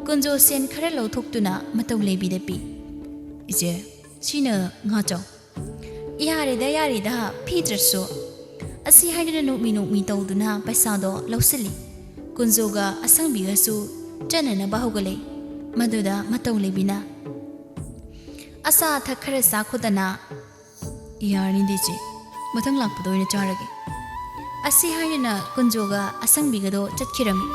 ꯀꯨꯟꯖꯣ ꯁꯦꯟ ꯈꯔ ꯂꯧꯊꯣꯛꯇꯨꯅ ꯃꯇꯧ ꯂꯩꯕꯤꯗ ꯄꯤ ꯏꯆꯦ ꯁꯤꯅ ꯉꯥ ꯆꯥꯎ ꯌꯥꯔꯦꯗ ꯄꯤꯗ꯭ꯔꯁꯨ ꯑꯁꯤ ꯍꯥꯏꯗꯨꯅ ꯅꯣꯛꯃꯤ ꯇꯧꯗꯨꯅ ꯄꯩꯁꯥꯗꯣ ꯂꯧꯁꯤꯜꯂꯤ ꯀꯨꯟꯖꯣꯒ ꯑꯁꯪꯕꯤꯒꯁꯨ ꯆꯠꯅꯅꯕ ꯍꯧꯒꯠꯂꯛꯏ ꯃꯗꯨꯗ ꯃꯇꯧ ꯂꯩꯕꯤꯅ ꯑꯆꯥ ꯑꯊꯛ ꯈꯔ ꯆꯥꯈꯣꯗꯅ ꯌꯥꯔꯅꯤꯗꯤ ꯏꯆꯦ ꯃꯊꯪ ꯂꯥꯛꯄꯗ ꯑꯣꯏꯅ ꯆꯥꯔꯒꯦ ꯑꯁꯤ ꯍꯥꯏꯗꯨꯅ ꯀꯨꯟꯖꯣꯒ ꯑꯁꯪꯕꯤꯒꯗꯣ ꯆꯠꯈꯤꯔꯝꯃꯤ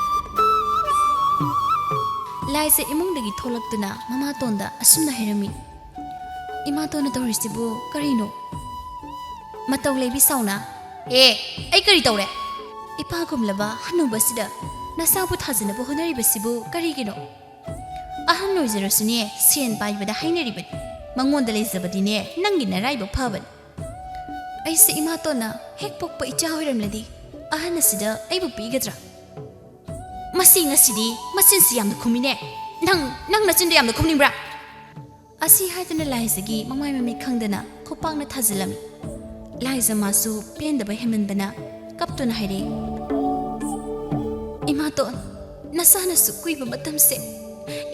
ꯂꯥꯏꯖ ꯏꯃꯨꯡꯗꯒꯤ ꯊꯣꯛꯂꯛꯇꯨꯅ ꯃꯃꯥꯇꯣꯟꯗ ꯑꯁꯨꯝꯅ ꯍꯥꯏꯔꯝꯃꯤ ꯏꯃꯥꯇꯣꯟꯅ ꯇꯧꯔꯤꯁꯤꯕꯨ ꯀꯔꯤꯅꯣ ꯃꯇꯧ ꯂꯩꯕꯤ ꯁꯥꯎꯅ ꯑꯩ ꯀꯔꯤ ꯇꯧꯔꯦ ꯏꯄꯥꯒꯨꯝꯂꯕ ꯍꯟꯅꯨꯕꯁꯤꯗ ꯅꯁꯥꯕꯨ ꯊꯥꯖꯅꯕ ꯍꯣꯠꯅꯔꯤꯕꯁꯤꯕꯨ ꯀꯔꯤꯒꯤꯅꯣ ꯑꯍꯟ ꯑꯣꯏꯖꯔꯁꯨꯅꯦ ꯁꯦꯟ ꯄꯥꯏꯕꯗ ꯍꯥꯏꯅꯔꯤꯕꯅꯤ ꯃꯉꯣꯟꯗ ꯂꯩꯖꯕꯗꯤꯅꯦ ꯅꯪꯒꯤ ꯅꯔꯥꯏꯕꯛ ꯐꯕꯅꯤ ꯑꯩꯁꯦ ꯏꯃꯥꯇꯣꯟꯅ ꯍꯦꯛ ꯄꯣꯛꯄ ꯏꯆꯥ ꯑꯣꯏꯔꯝꯂꯗꯤ ꯑꯍꯟ ꯑꯁꯤꯗ ꯑꯩꯕꯨ ꯄꯤꯒꯗ꯭ꯔꯥ ꯃꯁꯤ ꯉꯁꯤꯗꯤ ꯃꯆꯤꯟꯁꯤ ꯌꯥꯝꯅ ꯈꯨꯝꯃꯤꯅꯦ ꯅꯪ ꯅꯆꯤꯟꯗꯣ ꯌꯥꯝꯅ ꯈꯨꯝꯅꯤꯡꯕ꯭ꯔꯥ ꯑꯁꯤ ꯍꯥꯏꯗꯨꯅ ꯂꯥꯏꯖꯒꯤ ꯃꯃꯥꯏ ꯃꯃꯤꯠ ꯈꯪꯗꯅ ꯈꯨꯄꯥꯛꯅ ꯊꯥꯖꯤꯜꯂꯝꯃꯤ ꯂꯥꯏꯖ ꯃꯥꯁꯨ ꯄꯦꯟꯗꯕ ꯍꯦꯃꯟꯕꯅ ꯀꯞꯇꯨꯅ ꯍꯥꯏꯔꯛꯏ ꯏꯃꯥꯇꯣꯟ ꯅꯁꯥꯅꯁꯨ ꯀꯨꯏꯕ ꯃꯇꯝꯁꯦ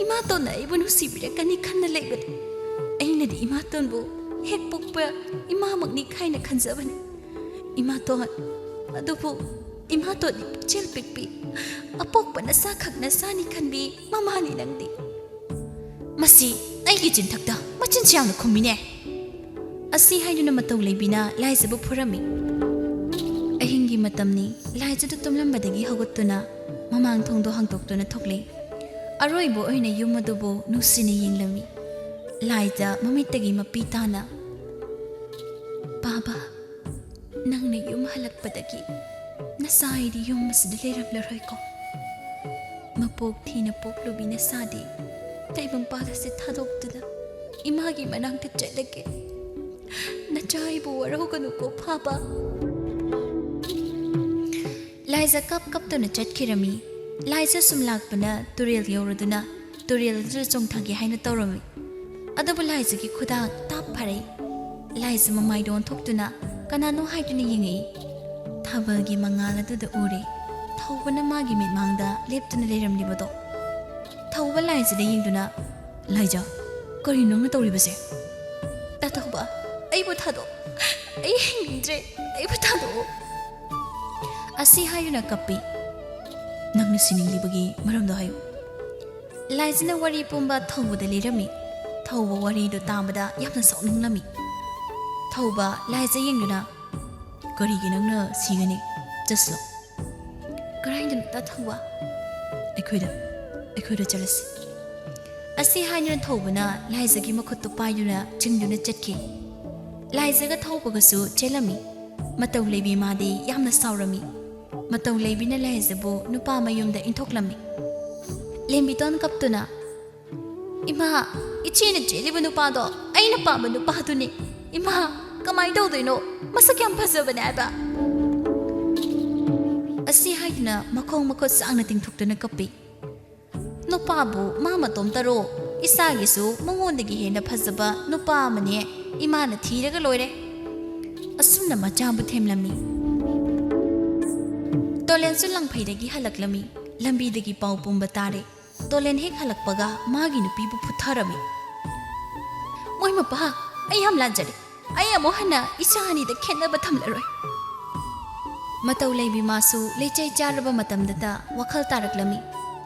ꯏꯃꯥꯇꯣꯟꯅ ꯑꯩꯕꯨ ꯅꯨꯡꯁꯤꯕꯤꯔꯛꯀꯅꯤ ꯈꯟꯅ ꯂꯩꯕꯅꯤ ꯑꯩꯅꯗꯤ ꯏꯃꯥꯇꯣꯟꯕꯨ ꯍꯦꯛ ꯄꯣꯛꯄ ꯏꯃꯥꯃꯛꯅꯤ ꯈꯥꯏꯅ ꯈꯟꯖꯕꯅꯤ ꯏꯃꯥꯇꯣꯟ ꯑꯗꯨꯕꯨ ꯏꯃꯥꯇꯣꯟꯗꯤ ꯄꯨꯛꯆꯦꯜ ꯄꯤꯛꯄꯤ ꯑꯄꯣꯛꯄ ꯅꯁꯥ ꯈꯛ ꯅꯁꯥꯅꯤ ꯈꯟꯕꯤ ꯃꯃꯥꯅꯤ ꯅꯪꯗꯤ ꯃꯁꯤ ꯑꯩꯒꯤ ꯆꯤꯟꯊꯛꯇ ꯃꯆꯤꯟꯁꯤ ꯌꯥꯝꯅ ꯈꯨꯝꯃꯤꯅꯦ ꯑꯁꯤ ꯍꯥꯏꯗꯨꯅ ꯃꯇꯧ ꯂꯩꯕꯤꯅ ꯂꯥꯏꯖꯕꯨ ꯐꯨꯔꯝꯃꯤ ꯑꯍꯤꯡꯒꯤ ꯃꯇꯝꯅꯤ ꯂꯥꯏꯖꯗꯨ ꯇꯨꯝꯂꯝꯕꯗꯒꯤ ꯍꯧꯒꯠꯇꯨꯅ ꯃꯃꯥꯡ ꯊꯣꯡꯗꯣ ꯍꯥꯡꯇꯣꯛꯇꯨꯅ ꯊꯣꯛꯂꯛꯏ ꯑꯔꯣꯏꯕ ꯑꯣꯏꯅ ꯌꯨꯝ ꯑꯗꯨꯕꯨ ꯅꯨꯡꯁꯤꯅ ꯌꯦꯡꯂꯝꯃꯤ ꯂꯥꯏꯖ ꯃꯃꯤꯠꯇꯒꯤ ꯃꯄꯤ ꯇꯥꯅ ꯕꯥꯕꯥ ꯅꯪꯅ ꯌꯨꯝ ꯍꯜꯂꯛꯄꯗꯒꯤ ꯅꯁꯥ ꯑꯩꯗꯤ ꯌꯨꯝ ꯑꯁꯤꯗ ꯂꯩꯔꯝꯂꯔꯣꯏꯀꯣ ꯃꯄꯣꯛ ꯊꯤꯅ ꯄꯣꯛꯂꯨꯕꯤ ꯅꯁꯥꯗꯤ ꯇꯥꯏꯕꯪꯄꯥꯜ ꯑꯁꯤ ꯊꯥꯗꯣꯛꯇꯨꯅ ꯏꯃꯥꯒꯤ ꯃꯅꯥꯛꯇ ꯆꯠꯂꯒꯦ ꯅꯆꯥ ꯑꯩꯕꯨ ꯋꯥꯔꯧꯒꯅꯨꯀꯣ ꯕꯥꯕꯥ ꯂꯥꯏꯖ ꯀꯞꯇꯨꯅ ꯆꯠꯈꯤꯔꯝꯃꯤ ꯂꯥꯏꯖ ꯁꯨꯝ ꯂꯥꯛꯄꯅ ꯇꯨꯔꯦꯜ ꯌꯧꯔꯗꯨꯅ ꯇꯨꯔꯦꯜ ꯑꯗꯨꯗ ꯆꯣꯡꯊꯒꯦ ꯍꯥꯏꯅ ꯇꯧꯔꯝꯃꯤ ꯑꯗꯨꯕꯨ ꯂꯥꯏꯖꯒꯤ ꯈꯨꯗꯥꯡ ꯇꯥꯞ ꯐꯔꯛꯏ ꯂꯥꯏꯖ ꯃꯃꯥꯏꯗ ꯑꯣꯟꯊꯣꯛꯇꯨꯅ ꯀꯅꯥꯅꯣ ꯍꯥꯏꯗꯨꯅ ꯌꯦꯡꯉꯛꯏ ꯊꯥꯕꯜꯒꯤ ꯃꯉꯥꯜ ꯑꯗꯨꯗ ꯎꯔꯦ ꯊꯧꯕꯅ ꯃꯥꯒꯤ ꯃꯤꯠꯃꯥꯡꯗ ꯂꯦꯞꯇꯨꯅ ꯂꯩꯔꯝꯂꯤꯕꯗꯣ ꯊꯧꯕ ꯂꯥꯏꯖꯗ ꯌꯦꯡꯗꯨꯅ ꯂꯥꯏꯖ ꯀꯔꯤꯅꯣ ꯅꯪꯅ ꯇꯧꯔꯤꯕꯁꯦ ꯇꯥꯊꯧꯕ ꯑꯩꯕꯨ ꯊꯥꯗꯣꯛ ꯑꯩ ꯍꯤꯡꯅꯤꯡꯗ꯭ꯔꯦ ꯑꯩꯕꯨ ꯊꯥꯗꯣꯛꯑꯣ ꯑꯁꯤ ꯍꯥꯏꯗꯨꯅ ꯀꯞꯄꯤ ꯅꯪꯅ ꯁꯤꯅꯤꯡꯂꯤꯕꯒꯤ ꯃꯔꯝꯗꯣ ꯍꯥꯏꯌꯨ ꯂꯥꯏꯖꯅ ꯋꯥꯔꯤ ꯄꯨꯝꯕ ꯊꯧꯕꯗ ꯂꯤꯔꯝꯃꯤ ꯊꯧꯕ ꯋꯥꯔꯤꯗꯨ ꯇꯥꯕꯗ ꯌꯥꯝꯅ ꯁꯥꯎꯅꯤꯡꯂꯝꯃꯤ ꯊꯧꯕ ꯂꯥꯏꯖ ꯌꯦꯡꯗꯨꯅ ꯀꯔꯤꯒꯤ ꯅꯪꯅ ꯁꯤꯒꯅꯤ ꯆꯠꯁꯂꯣ ꯀꯔꯥꯏꯗꯅꯣ ꯇꯥꯊꯧꯕ ꯑꯩꯈꯣꯏꯗ ꯆꯠꯂꯁꯤ ꯑꯁꯤ ꯍꯥꯏꯗꯨꯅ ꯊꯧꯕꯅ ꯂꯥꯏꯖꯒꯤ ꯃꯈꯨꯠꯇꯨ ꯄꯥꯏꯗꯨꯅ ꯆꯤꯡꯗꯨꯅ ꯆꯠꯈꯤ ꯂꯥꯏꯖꯒ ꯊꯧꯕꯒꯁꯨ ꯆꯦꯜꯂꯝꯃꯤ ꯃꯇꯧ ꯂꯩꯕꯤ マꯗꯤ ꯌꯥꯝꯅ ꯁꯥꯎꯔꯝꯃꯤ ꯃꯇꯧ ꯂꯩꯕꯤꯅ ꯂꯥꯏꯖꯕꯨ ꯅꯨꯄꯥ ꯃꯌꯨꯝꯗ ꯏꯟꯊꯣꯛꯂꯝꯃꯤ ꯂꯦꯝꯕꯤꯇꯣꯟ ꯀꯞꯇꯨꯅ ꯏꯃꯥ ꯏꯆꯦꯅ ꯆꯦꯜꯂꯤꯕ ꯅꯨꯄꯥꯗꯣ ꯑꯩꯅ ꯄꯥꯝꯕ ꯅꯨꯄꯥꯗꯨꯅꯤ ꯏꯃꯥ ꯀꯃꯥꯏꯅ ꯇꯧꯗꯣꯏꯅꯣ ꯃꯁꯛ ꯌꯥꯝ ꯐꯖꯕꯅꯦ ꯍꯥꯏꯕ ꯑꯁꯤ ꯍꯥꯏꯗꯨꯅ ꯃꯈꯣꯡ ꯃꯈꯨꯠ ꯁꯥꯡꯅ ꯇꯤꯡꯊꯣꯛꯇꯨꯅ ꯀꯞꯄꯤ ꯅꯨꯄꯥꯕꯨ ꯃꯥ ꯃꯇꯣꯝꯇꯔꯣ ꯏꯁꯥꯒꯤꯁꯨ ꯃꯉꯣꯟꯗꯒꯤ ꯍꯦꯟꯅ ꯐꯖꯕ ꯅꯨꯄꯥ ꯑꯃꯅꯦ ꯏꯃꯥꯅ ꯊꯤꯔꯒ ꯂꯣꯏꯔꯦ ꯑꯁꯨꯝꯅ ꯃꯆꯥꯕꯨ ꯊꯦꯝꯂꯝꯃꯤ ꯇꯣꯂꯦꯟꯁꯨ ꯂꯪꯐꯩꯗꯒꯤ ꯍꯜꯂꯛꯂꯝꯃꯤ ꯂꯝꯕꯤꯗꯒꯤ ꯄꯥꯎ ꯄꯨꯝꯕ ꯇꯥꯔꯦ ꯇꯣꯂꯦꯟ ꯍꯦꯛ ꯍꯜꯂꯛꯄꯒ ꯃꯥꯒꯤ ꯅꯨꯄꯤꯕꯨ ꯐꯨꯊꯔꯝꯃꯤ ꯃꯣꯏ ꯃꯄꯥ ꯑꯩ ꯌꯥꯝ ꯂꯥꯟꯖꯔꯦ ꯑꯩ ꯑꯃꯨꯛ ꯍꯟꯅ ꯏꯆꯥ ꯑꯅꯤꯗ ꯈꯦꯠꯅꯕ ꯊꯝꯂꯔꯣꯏ ꯃꯇꯧ ꯂꯩꯕꯤ ꯃꯥꯁꯨ ꯂꯩꯆꯩ ꯆꯥꯔꯕ ꯃꯇꯝꯗꯇ ꯋꯥꯈꯜ ꯇꯥꯔꯛꯂꯝꯃꯤ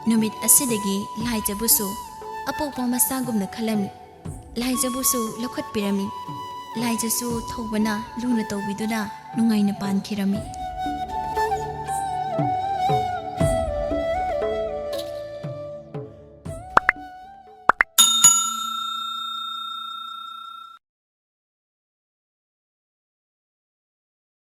ꯅꯨꯃꯤꯠ ꯑꯁꯤꯗꯒꯤ ꯂꯥꯏꯖꯕꯨꯁꯨ ꯑꯄꯣꯛꯄ ꯃꯁꯥꯒꯨꯝꯅ ꯈꯜꯂꯝꯃꯤ ꯂꯥꯏꯖꯕꯨꯁꯨ ꯂꯧꯈꯠꯄꯤꯔꯝꯃꯤ ꯂꯥꯏꯖꯁꯨ ꯊꯧꯕꯅ ꯂꯨꯅ ꯇꯧꯕꯤꯗꯨꯅ ꯅꯨꯡꯉꯥꯏꯅ ꯄꯥꯟꯈꯤꯔꯝꯃꯤ